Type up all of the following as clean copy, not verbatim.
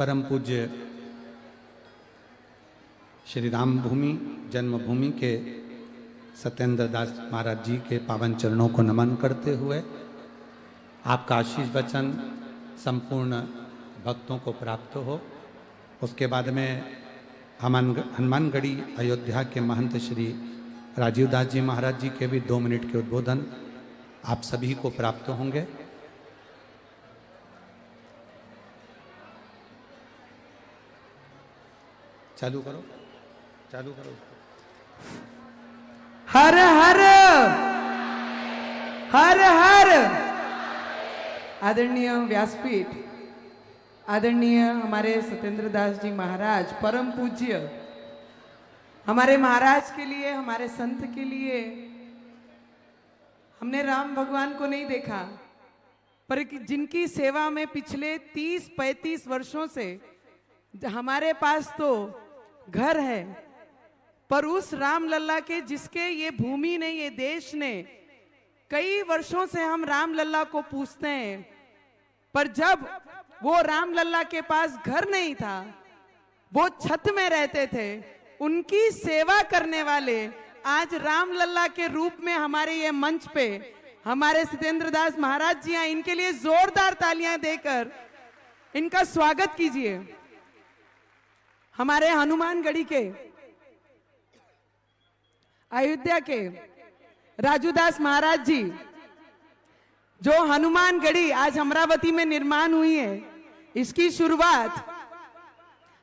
परम पूज्य श्री राम भूमि जन्मभूमि के सत्येंद्र दास महाराज जी के पावन चरणों को नमन करते हुए आपका आशीष वचन संपूर्ण भक्तों को प्राप्त हो। उसके बाद में हनुमानगढ़ी अयोध्या के महंत श्री राजीव दास जी महाराज जी के भी 2 मिनट के उद्बोधन आप सभी को प्राप्त होंगे। चालू करो हर हर हर हर। आदरणीय व्यासपीठ, आदरणीय हमारे सत्येंद्र दास जी महाराज, परम पूज्य हमारे महाराज के लिए, हमारे संत के लिए हमने राम भगवान को नहीं देखा, पर जिनकी सेवा में पिछले 30-35 वर्षों से हमारे पास तो घर है, पर उस राम लल्ला के जिसके ये भूमि ने, ये देश ने, कई वर्षों से हम राम लल्ला को पूछते हैं, पर जब वो राम लल्ला के पास घर नहीं था, वो छत में रहते थे, उनकी सेवा करने वाले आज राम लल्ला के रूप में हमारे ये मंच पे हमारे सत्येंद्र दास महाराज जी हैं। इनके लिए जोरदार तालियां देकर इनका स्वागत कीजिए। हमारे हनुमानगढ़ी के, अयोध्या के राजूदास महाराज जी, जो हनुमानगढ़ी आज अमरावती में निर्माण हुई है, इसकी शुरुआत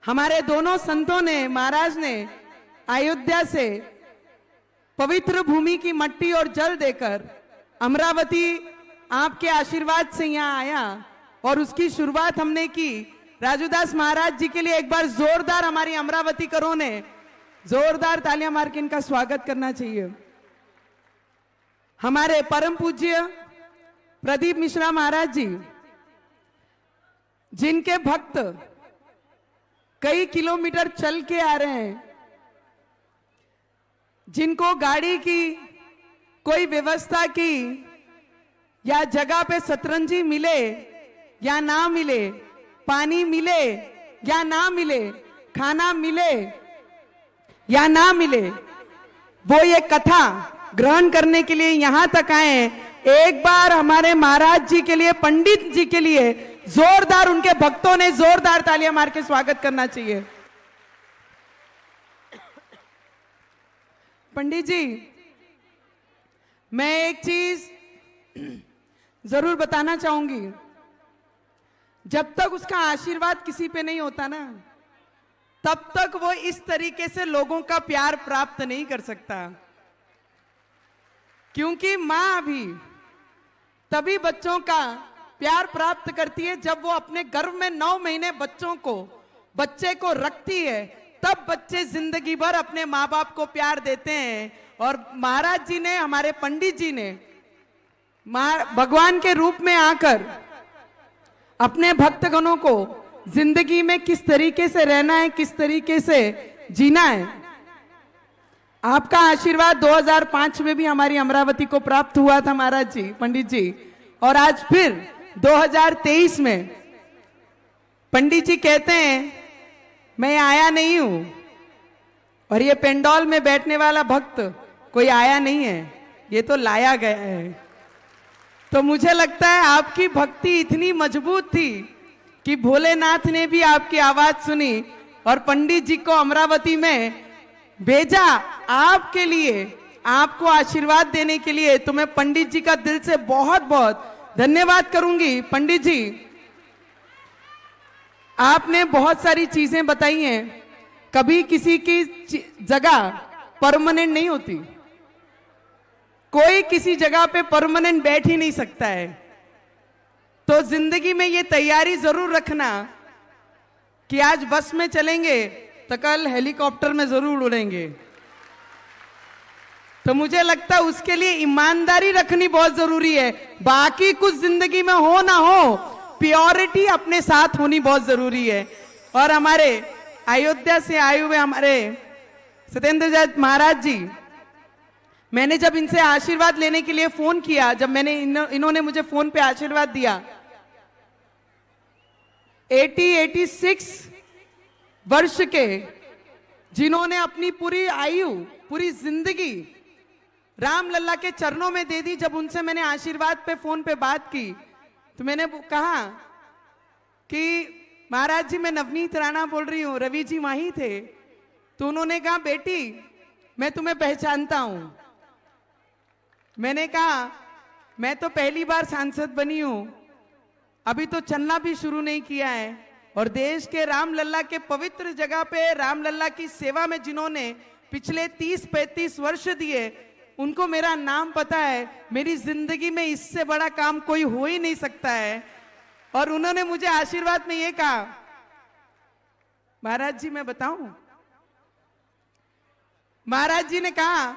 हमारे दोनों संतों ने, महाराज ने अयोध्या से पवित्र भूमि की मट्टी और जल देकर अमरावती आपके आशीर्वाद से यहाँ आया और उसकी शुरुआत हमने की। राजूदास महाराज जी के लिए एक बार जोरदार हमारी अमरावती करों ने जोरदार तालियां मार के इनका स्वागत करना चाहिए। हमारे परम पूज्य प्रदीप मिश्रा महाराज जी, जिनके भक्त कई किलोमीटर चल के आ रहे हैं, जिनको गाड़ी की कोई व्यवस्था की या जगह पे सतरंजी मिले या ना मिले, पानी मिले या ना मिले, खाना मिले या ना मिले, वो ये कथा ग्रहण करने के लिए यहां तक आए। एक बार हमारे महाराज जी के लिए, पंडित जी के लिए जोरदार, उनके भक्तों ने जोरदार तालियां मार के स्वागत करना चाहिए। पंडित जी, मैं एक चीज जरूर बताना चाहूंगी, जब तक उसका आशीर्वाद किसी पे नहीं होता ना, तब तक वो इस तरीके से लोगों का प्यार प्राप्त नहीं कर सकता। क्योंकि मां भी तभी बच्चों का प्यार प्राप्त करती है जब वो अपने गर्भ में 9 महीने बच्चे को रखती है, तब बच्चे जिंदगी भर अपने माँ बाप को प्यार देते हैं। और महाराज जी ने, हमारे पंडित जी ने भगवान के रूप में आकर अपने भक्तगणों को जिंदगी में किस तरीके से रहना है, किस तरीके से जीना है, आपका आशीर्वाद 2005 में भी हमारी अमरावती को प्राप्त हुआ था महाराज जी, पंडित जी। और आज फिर 2023 में पंडित जी कहते हैं मैं आया नहीं हूं, और ये पेंडोल में बैठने वाला भक्त कोई आया नहीं है, ये तो लाया गया है। तो मुझे लगता है आपकी भक्ति इतनी मजबूत थी कि भोलेनाथ ने भी आपकी आवाज सुनी और पंडित जी को अमरावती में भेजा आपके लिए, आपको आशीर्वाद देने के लिए। तो मैं पंडित जी का दिल से बहुत बहुत धन्यवाद करूंगी। पंडित जी, आपने बहुत सारी चीजें बताई हैं, कभी किसी की जगह परमानेंट नहीं होती, कोई किसी जगह पे परमानेंट बैठ ही नहीं सकता है। तो जिंदगी में ये तैयारी जरूर रखना कि आज बस में चलेंगे तो कल हेलीकॉप्टर में जरूर उड़ेंगे। तो मुझे लगता है उसके लिए ईमानदारी रखनी बहुत जरूरी है। बाकी कुछ जिंदगी में हो ना हो, प्योरिटी अपने साथ होनी बहुत जरूरी है। और हमारे अयोध्या से आए हुए हमारे सत्येंद्र दास महाराज जी, मैंने जब इनसे आशीर्वाद लेने के लिए फोन किया, जब मैंने इन्होंने मुझे फोन पे आशीर्वाद दिया, 86 वर्ष के, जिन्होंने अपनी पूरी आयु, पूरी जिंदगी राम लल्ला के चरणों में दे दी। जब उनसे मैंने आशीर्वाद पे फोन पे बात की तो मैंने कहा कि महाराज जी मैं नवनीत राणा बोल रही हूँ, रवि जी वहीं थे। तो उन्होंने कहा बेटी मैं तुम्हें पहचानता हूं। मैंने कहा मैं तो पहली बार सांसद बनी हूं, अभी तो चलना भी शुरू नहीं किया है, और देश के राम लल्ला के पवित्र जगह पे राम लल्ला की सेवा में जिन्होंने पिछले 30-35 वर्ष दिए उनको मेरा नाम पता है। मेरी जिंदगी में इससे बड़ा काम कोई हो ही नहीं सकता है। और उन्होंने मुझे आशीर्वाद में ये कहा, महाराज जी मैं बताऊं, महाराज जी ने कहा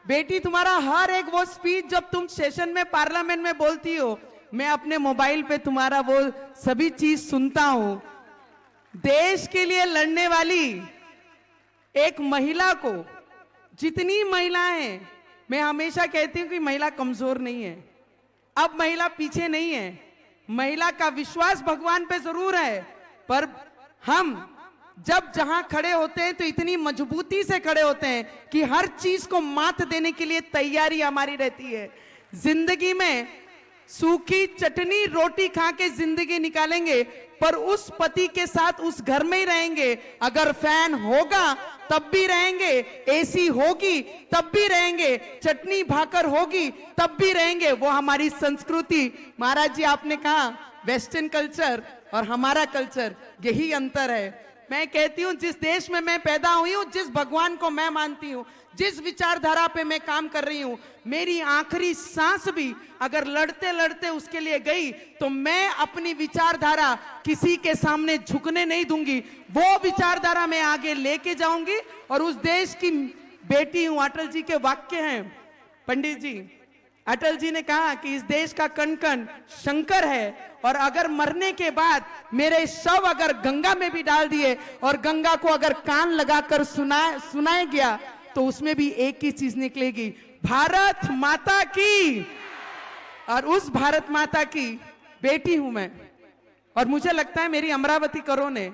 बेटी तुम्हारा हर एक वो स्पीच जब तुम सेशन में पार्लियामेंट में बोलती हो, मैं अपने मोबाइल पे तुम्हारा वो सभी चीज सुनता हूं। देश के लिए लड़ने वाली एक महिला को, जितनी महिलाएं, मैं हमेशा कहती हूं कि महिला कमजोर नहीं है, अब महिला पीछे नहीं है, महिला का विश्वास भगवान पे जरूर है, पर हम जब जहां खड़े होते हैं तो इतनी मजबूती से खड़े होते हैं कि हर चीज को मात देने के लिए तैयारी हमारी रहती है। जिंदगी में सूखी चटनी रोटी खा के जिंदगी निकालेंगे, पर उस पति के साथ उस घर में ही रहेंगे। अगर फैन होगा तब भी रहेंगे, एसी होगी तब भी रहेंगे, चटनी भाकर होगी तब भी रहेंगे। वो हमारी संस्कृति। महाराज जी आपने कहा वेस्टर्न कल्चर और हमारा कल्चर, यही अंतर है। मैं कहती हूं जिस देश में मैं पैदा हुई हूं, जिस भगवान को मैं मानती हूं, जिस विचारधारा पे मैं काम कर रही हूं, मेरी आखिरी सांस भी अगर लड़ते लड़ते उसके लिए गई तो मैं अपनी विचारधारा किसी के सामने झुकने नहीं दूंगी। वो विचारधारा मैं आगे लेके जाऊंगी और उस देश की बेटी हूं। अटल जी के वाक्य हैं, पंडित जी, अटल जी ने कहा कि इस देश का कण कण शंकर है, और अगर मरने के बाद मेरे शव अगर गंगा में भी डाल दिए और गंगा को अगर कान लगाकर सुनाया गया तो उसमें भी एक ही चीज निकलेगी, भारत माता की। और उस भारत माता की बेटी हूं मैं। और मुझे लगता है मेरी अमरावती करो ने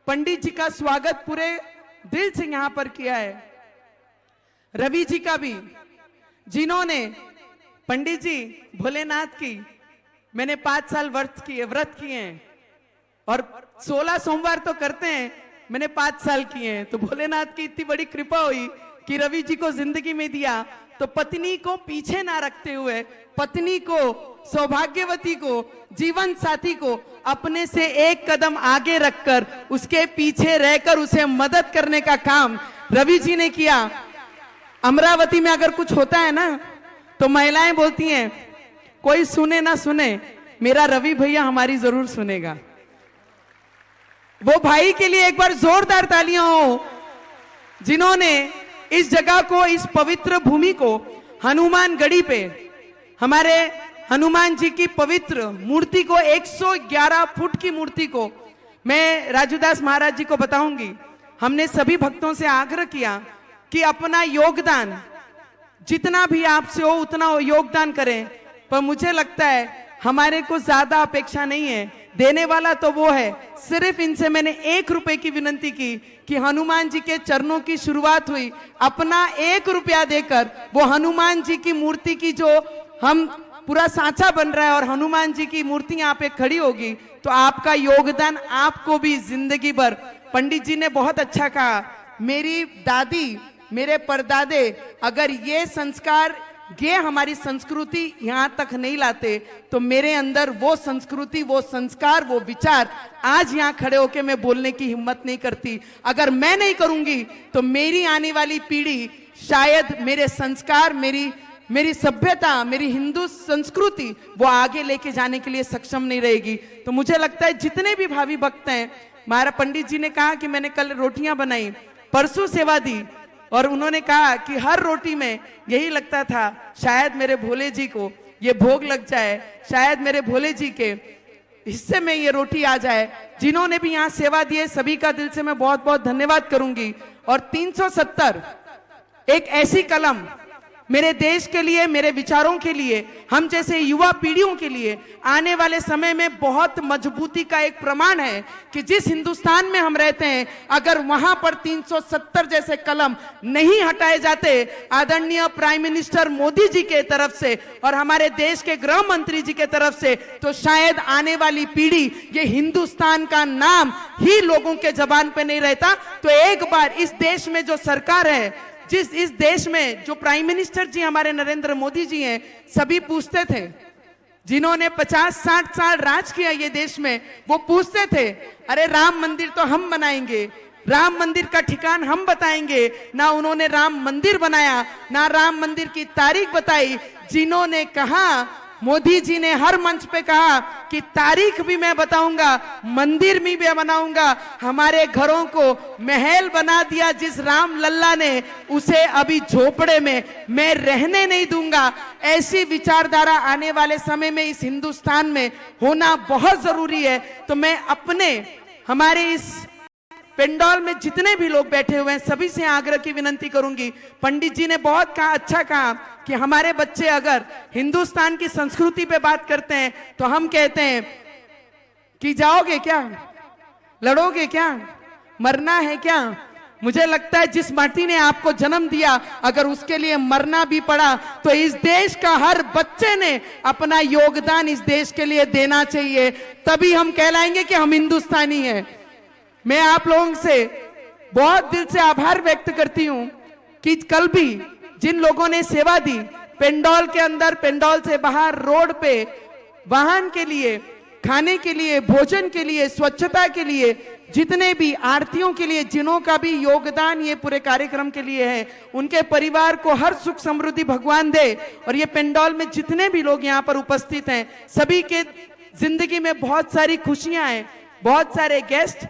पंडित जी का स्वागत पूरे दिल से यहां पर किया है। रवि जी का भी, जिन्होंने, पंडित जी भोलेनाथ की मैंने 5 साल व्रत किए हैं, और 16 सोमवार तो करते हैं, मैंने 5 साल किए हैं। तो भोलेनाथ की इतनी बड़ी कृपा हुई कि रवि जी को जिंदगी में दिया, तो पत्नी को पीछे ना रखते हुए, पत्नी को, सौभाग्यवती को, जीवन साथी को अपने से एक कदम आगे रखकर उसके पीछे रहकर उसे मदद करने का काम रवि जी ने किया। अमरावती में अगर कुछ होता है ना तो महिलाएं बोलती हैं कोई सुने ना सुने, मेरा रवि भैया हमारी जरूर सुनेगा। वो भाई के लिए एक बार जोरदार तालियां हो, जिन्होंने इस जगह को, इस पवित्र भूमि को, हनुमान गढ़ी पे हमारे हनुमान जी की पवित्र मूर्ति को, 111 फुट की मूर्ति को, मैं राजूदास महाराज जी को बताऊंगी, हमने सभी भक्तों से आग्रह किया कि अपना योगदान जितना भी आपसे हो उतना योगदान करें, पर मुझे लगता है हमारे को ज्यादा अपेक्षा नहीं है, देने वाला तो वो है। सिर्फ इनसे मैंने 1 रुपए की विनती की कि हनुमान जी के चरणों की शुरुआत हुई, अपना 1 रुपया देकर वो हनुमान जी की मूर्ति की जो हम पूरा सांचा बन रहा है और हनुमान जी की मूर्ति यहाँ पे खड़ी होगी, तो आपका योगदान आपको भी जिंदगी भर। पंडित जी ने बहुत अच्छा कहा, मेरी दादी, मेरे परदादे अगर ये संस्कार, ये हमारी संस्कृति यहाँ तक नहीं लाते तो मेरे अंदर वो संस्कृति, वो संस्कार, वो विचार आज यहाँ खड़े होके मैं बोलने की हिम्मत नहीं करती। अगर मैं नहीं करूंगी तो मेरी आने वाली पीढ़ी शायद मेरे संस्कार, मेरी सभ्यता, मेरी हिंदू संस्कृति वो आगे लेके जाने के लिए सक्षम नहीं रहेगी। तो मुझे लगता है जितने भी भावी भक्त हैं, हमारा पंडित जी ने कहा कि मैंने कल रोटियां बनाई, परसों सेवा दी, और उन्होंने कहा कि हर रोटी में यही लगता था शायद मेरे भोले जी को ये भोग लग जाए, शायद मेरे भोले जी के हिस्से में ये रोटी आ जाए। जिन्होंने भी यहाँ सेवा दी है सभी का दिल से मैं बहुत बहुत धन्यवाद करूंगी। और 370 एक ऐसी कलम मेरे देश के लिए, मेरे विचारों के लिए, हम जैसे युवा पीढ़ियों के लिए आने वाले समय में बहुत मजबूती का एक प्रमाण है कि जिस हिंदुस्तान में हम रहते हैं, अगर वहां पर 370 जैसे कलम नहीं हटाए जाते आदरणीय प्राइम मिनिस्टर मोदी जी के तरफ से और हमारे देश के गृह मंत्री जी के तरफ से, तो शायद आने वाली पीढ़ी ये हिंदुस्तान का नाम ही लोगों के जबान पे नहीं रहता। तो एक बार इस देश में जो सरकार है, इस देश में जो प्राइम मिनिस्टर जी हमारे नरेंद्र मोदी जी हैं, सभी पूछते थे, जिन्होंने 50-60 साल राज किया ये देश में, वो पूछते थे अरे राम मंदिर तो हम बनाएंगे, राम मंदिर का ठिकान हम बताएंगे। ना उन्होंने राम मंदिर बनाया, ना राम मंदिर की तारीख बताई। जिन्होंने कहा, मोदी जी ने हर मंच पे कहा कि तारीख भी मैं बताऊंगा, मंदिर भी मैं बनाऊंगा। हमारे घरों को महल बना दिया जिस राम लल्ला ने, उसे अभी झोपड़े में मैं रहने नहीं दूंगा। ऐसी विचारधारा आने वाले समय में इस हिंदुस्तान में होना बहुत जरूरी है। तो मैं अपने हमारे इस पेंडॉल में जितने भी लोग बैठे हुए हैं सभी से आग्रह की विनंती करूंगी। पंडित जी ने बहुत कहा, अच्छा कहा कि हमारे बच्चे अगर हिंदुस्तान की संस्कृति पे बात करते हैं तो हम कहते हैं कि जाओगे क्या, लड़ोगे क्या, मरना है क्या। मुझे लगता है जिस माटी ने आपको जन्म दिया, अगर उसके लिए मरना भी पड़ा तो इस देश का हर बच्चे ने अपना योगदान इस देश के लिए देना चाहिए, तभी हम कहलाएंगे कि हम हिंदुस्तानी हैं। मैं आप लोगों से बहुत दिल से आभार व्यक्त करती हूं कि कल भी जिन लोगों ने सेवा दी, पेंडॉल के अंदर, पेंडॉल से बाहर, रोड पे, वाहन के लिए, खाने के लिए, भोजन के लिए, स्वच्छता के लिए, जितने भी आरतियों के लिए, जिनों का भी योगदान ये पूरे कार्यक्रम के लिए है, उनके परिवार को हर सुख समृद्धि भगवान दे। और ये पेंडॉल में जितने भी लोग यहाँ पर उपस्थित हैं, सभी के जिंदगी में बहुत सारी खुशियां हैं। बहुत सारे गेस्ट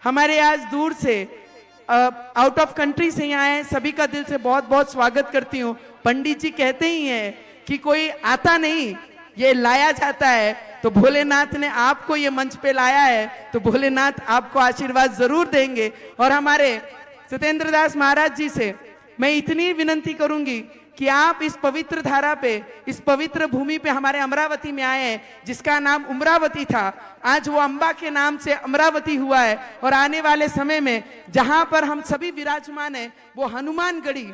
हमारे आज दूर से, आउट ऑफ कंट्री से यहाँ आए, सभी का दिल से बहुत बहुत स्वागत करती हूँ। पंडित जी कहते ही हैं कि कोई आता नहीं, ये लाया जाता है। तो भोलेनाथ ने आपको ये मंच पे लाया है, तो भोलेनाथ आपको आशीर्वाद जरूर देंगे। और हमारे सत्येंद्र दास महाराज जी से मैं इतनी विनंती करूंगी कि आप इस पवित्र धारा पे, इस पवित्र भूमि पे हमारे अमरावती में आए हैं, जिसका नाम उमरावती था, आज वो अंबा के नाम से अमरावती हुआ है। और आने वाले समय में जहां पर हम सभी विराजमान हैं, वो हनुमानगढ़ी,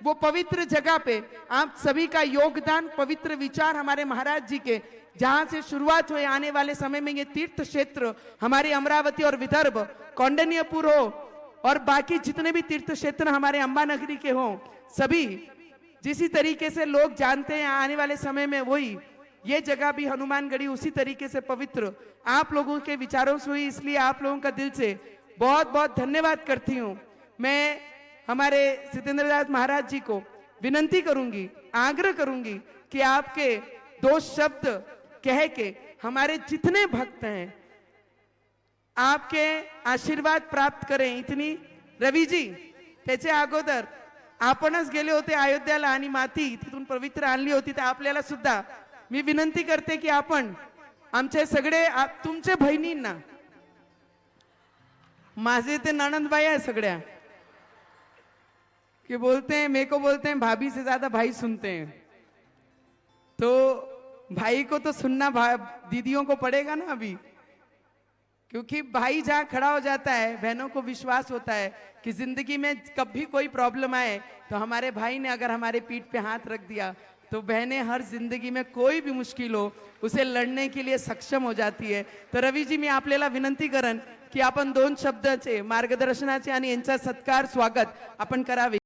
वो पवित्र जगह पे आप सभी का योगदान, पवित्र विचार हमारे महाराज जी के, जहां से शुरुआत हुए, आने वाले समय में ये तीर्थ क्षेत्र हमारे अमरावती और विदर्भ, कौंडन्यपुर हो और बाकी जितने भी तीर्थ क्षेत्र हमारे अंबा नगरी के हों, सभी जिसी तरीके से लोग जानते हैं आने वाले समय में, वही ये जगह भी हनुमानगढ़ी उसी तरीके से पवित्र आप लोगों के विचारों से हुई। इसलिए आप लोगों का दिल से बहुत बहुत धन्यवाद करती हूँ। मैं हमारे सत्येंद्र दास महाराज जी को विनंती करूंगी, आग्रह करूंगी कि आपके 2 शब्द कह के हमारे जितने भक्त हैं आपके आशीर्वाद प्राप्त करें। इतनी रवी जी त्याचे अगोदर आपणच गेले होते अयोध्याला आणि माती तिथून पवित्र आणली होती, तर आपल्याला सुद्धा मी विनंती करते की आपण आमचे सगळे तुमचे बहिणींना, माझे ते नणंदबाई आहे सगळ्या, कि बोलते हैं, मेरे को बोलते हैं भाभी से ज्यादा भाई सुनते हैं। तो भाई को तो सुनना दीदियों को पड़ेगा ना अभी, क्योंकि भाई जहां खड़ा हो जाता है, बहनों को विश्वास होता है कि जिंदगी में कभी कोई प्रॉब्लम आए तो हमारे भाई ने अगर हमारे पीठ पे हाथ रख दिया तो बहनें हर जिंदगी में कोई भी मुश्किल हो उसे लढणे के लिए सक्षम हो जाती है। तर रवीजी, मी आपल्याला विनंती करन की आपण 2 शब्दाचे मार्गदर्शनाचे आणि यांचा सत्कार स्वागत आपण करावे।